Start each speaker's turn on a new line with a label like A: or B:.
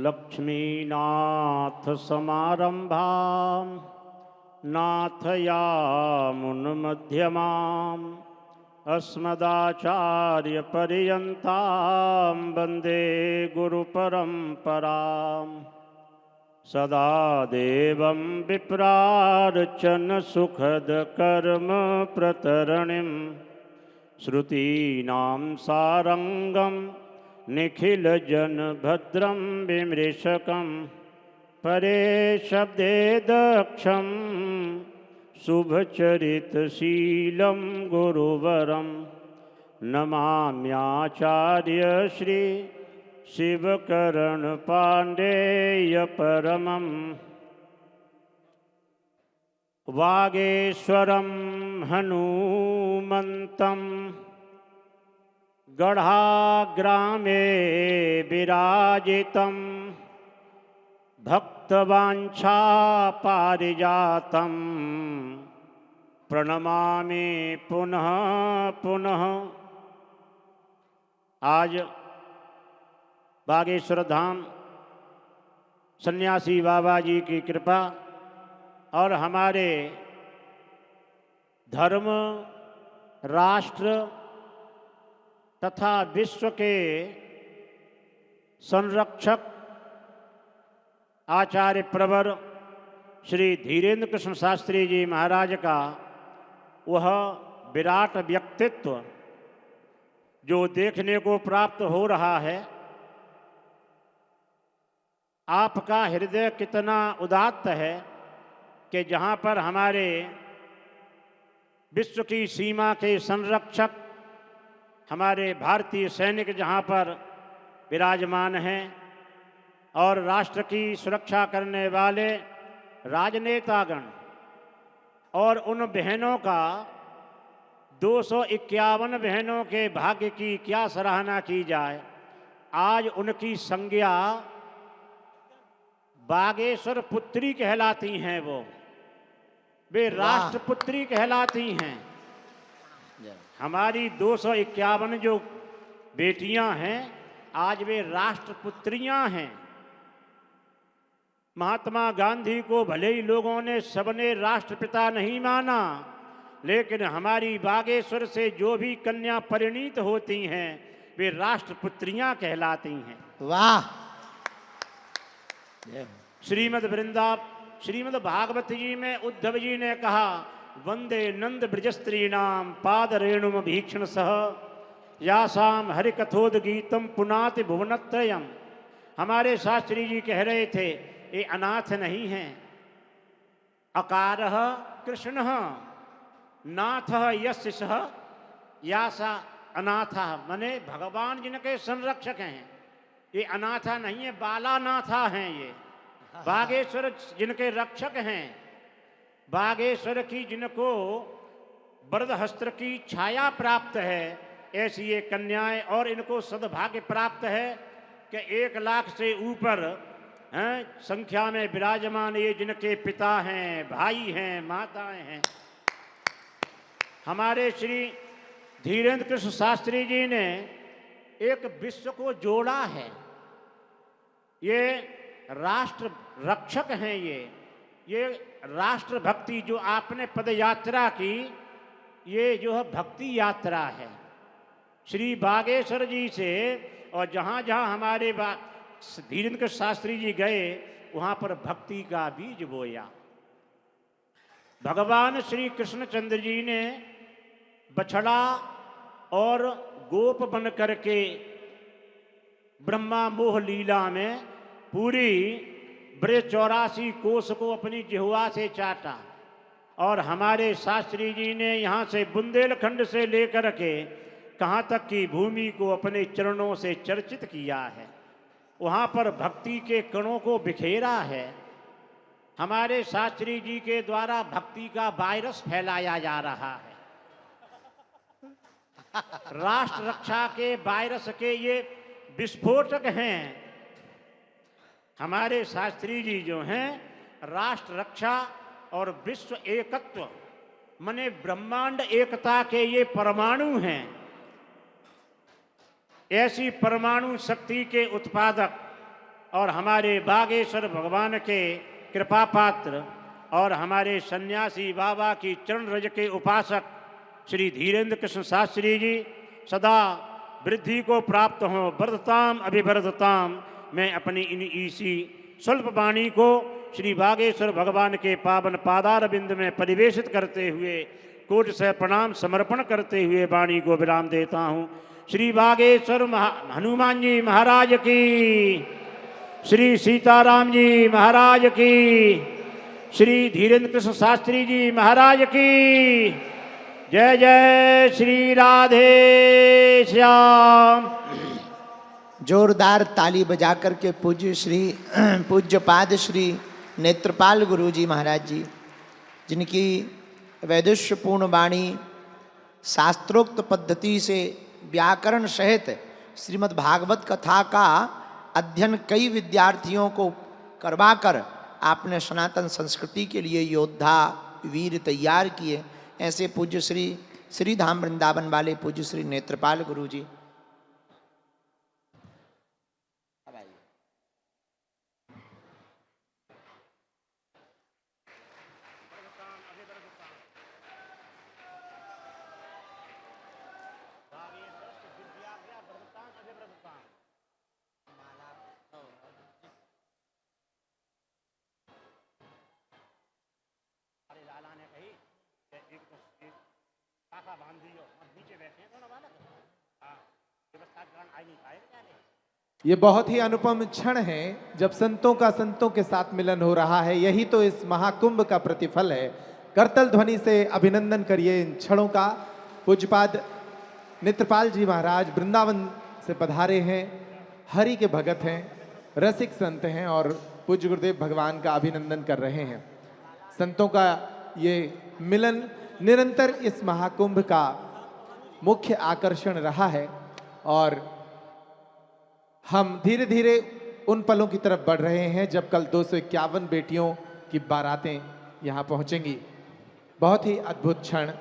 A: लक्ष्मीनाथ समारंभां नाथयामुनमध्यमाम् अस्मदाचार्यपर्यन्तां वन्दे गुरुपरम्पराम्। सदा देवं विप्रार्चन सुखदकर्म प्रतरणिं श्रुतीनां सारंगं निखिलजनभद्रं विमृशकं परे शब्दे दक्षं शुभचरितशीलं गुरुवरं नमाम्याचार्य श्री शिवकरण पाण्डेय परमं वागेश्वरं हनुमन्तं गढ़ाग्रामे विराजितं भक्तवाञ्छापारिजातं प्रणमामि पुनः पुनः। आज बागेश्वर धाम सन्यासी बाबा जी की कृपा और हमारे धर्म, राष्ट्र तथा विश्व के संरक्षक आचार्य प्रवर श्री धीरेन्द्र कृष्ण शास्त्री जी महाराज का वह विराट व्यक्तित्व जो देखने को प्राप्त हो रहा है, आपका हृदय कितना उदात्त है कि जहाँ पर हमारे विश्व की सीमा के संरक्षक हमारे भारतीय सैनिक जहाँ पर विराजमान हैं और राष्ट्र की सुरक्षा करने वाले राजनेतागण और उन बहनों का 251 बहनों के भाग्य की क्या सराहना की जाए। आज उनकी संज्ञा बागेश्वर पुत्री कहलाती हैं, वे राष्ट्रपुत्री कहलाती हैं। हमारी 251 जो बेटियां हैं आज वे राष्ट्रपुत्रियां हैं। महात्मा गांधी को भले ही लोगों ने सबने राष्ट्रपिता नहीं माना, लेकिन हमारी बागेश्वर से जो भी कन्या परिणीत होती हैं वे राष्ट्रपुत्रियां कहलाती हैं।
B: वाह।
A: श्रीमद् भागवत जी में उद्धव जी ने कहा, वंदे नंद ब्रजस्त्रीणाम पाद रेणुम भीक्षण सह यासाम हरिकथोदगीतम पुनाति भुवनत्रयम। हमारे शास्त्री जी कह रहे थे ये अनाथ नहीं हैं। अकारः कृष्णः नाथः यस्य सः यासा अनाथा, माने भगवान जिनके संरक्षक हैं। ये अनाथा नहीं है, बालानाथा हैं। ये बागेश्वर जिनके रक्षक हैं, बागेश्वर की जिनको वरदहस्त्र की छाया प्राप्त है, ऐसी ये कन्याएं। और इनको सद्भाग्य प्राप्त है कि 1 लाख से ऊपर संख्या में विराजमान ये जिनके पिता हैं, भाई हैं, माताएं हैं। हमारे श्री धीरेन्द्र कृष्ण शास्त्री जी ने एक विश्व को जोड़ा है। ये राष्ट्र रक्षक हैं। ये राष्ट्र भक्ति जो आपने पद यात्रा की, ये जो है भक्ति यात्रा है। श्री बागेश्वर जी से और जहाँ जहाँ हमारे धीरेन्द्र कृष्ण शास्त्री जी गए वहाँ पर भक्ति का बीज बोया। भगवान श्री कृष्णचंद्र जी ने बछड़ा और गोप बन करके ब्रह्मा मोह लीला में पूरी ब्रज 84 कोस को अपनी जिह्वा से चाटा। और हमारे शास्त्री जी ने यहाँ से बुंदेलखंड से लेकर के कहाँ तक की भूमि को अपने चरणों से चर्चित किया है। वहाँ पर भक्ति के कणों को बिखेरा है। हमारे शास्त्री जी के द्वारा भक्ति का वायरस फैलाया जा रहा है। राष्ट्र रक्षा के वायरस के ये विस्फोटक हैं। हमारे शास्त्री जी जो हैं राष्ट्र रक्षा और विश्व एकत्व माने ब्रह्मांड एकता के ये परमाणु हैं। ऐसी परमाणु शक्ति के उत्पादक और हमारे बागेश्वर भगवान के कृपा पात्र और हमारे सन्यासी बाबा की चरण रज के उपासक श्री धीरेन्द्र कृष्ण शास्त्री जी सदा वृद्धि को प्राप्त हों, वर्धताम अभिवर्धताम। मैं अपनी इन इसी स्वल्प वाणी को श्री बागेश्वर भगवान के पावन पादारविंद में परिवेशित करते हुए कोटि से प्रणाम समर्पण करते हुए वाणी को विराम देता हूँ। श्री बागेश्वर हनुमान जी महाराज की, श्री सीताराम जी महाराज की, श्री धीरेन्द्र कृष्ण शास्त्री जी महाराज की जय जय। श्री राधे श्याम।
B: जोरदार ताली बजा करके पूज्य पाद श्री नेत्रपाल गुरु जी महाराज जी, जिनकी वैदुष्यपूर्ण वाणी शास्त्रोक्त पद्धति से व्याकरण सहित श्रीमद् भागवत कथा का अध्ययन कई विद्यार्थियों को करवाकर आपने सनातन संस्कृति के लिए योद्धा वीर तैयार किए। ऐसे पूज्य श्री धाम वृंदावन वाले पूज्य श्री नेत्रपाल गुरु जी।
C: ये बहुत ही अनुपम क्षण है जब संतों का संतों के साथ मिलन हो रहा है। यही तो इस महाकुंभ का प्रतिफल है। करतल ध्वनि से अभिनंदन करिए इन क्षणों का। पूज्यपाद नेत्रपाल जी महाराज वृंदावन से पधारे हैं, हरि के भगत हैं, रसिक संत हैं और पूज्य गुरुदेव भगवान का अभिनंदन कर रहे हैं। संतों का ये मिलन निरंतर इस महाकुंभ का मुख्य आकर्षण रहा है और हम धीरे धीरे उन पलों की तरफ बढ़ रहे हैं जब कल 251 बेटियों की बारातें यहाँ पहुँचेंगी। बहुत ही अद्भुत क्षण।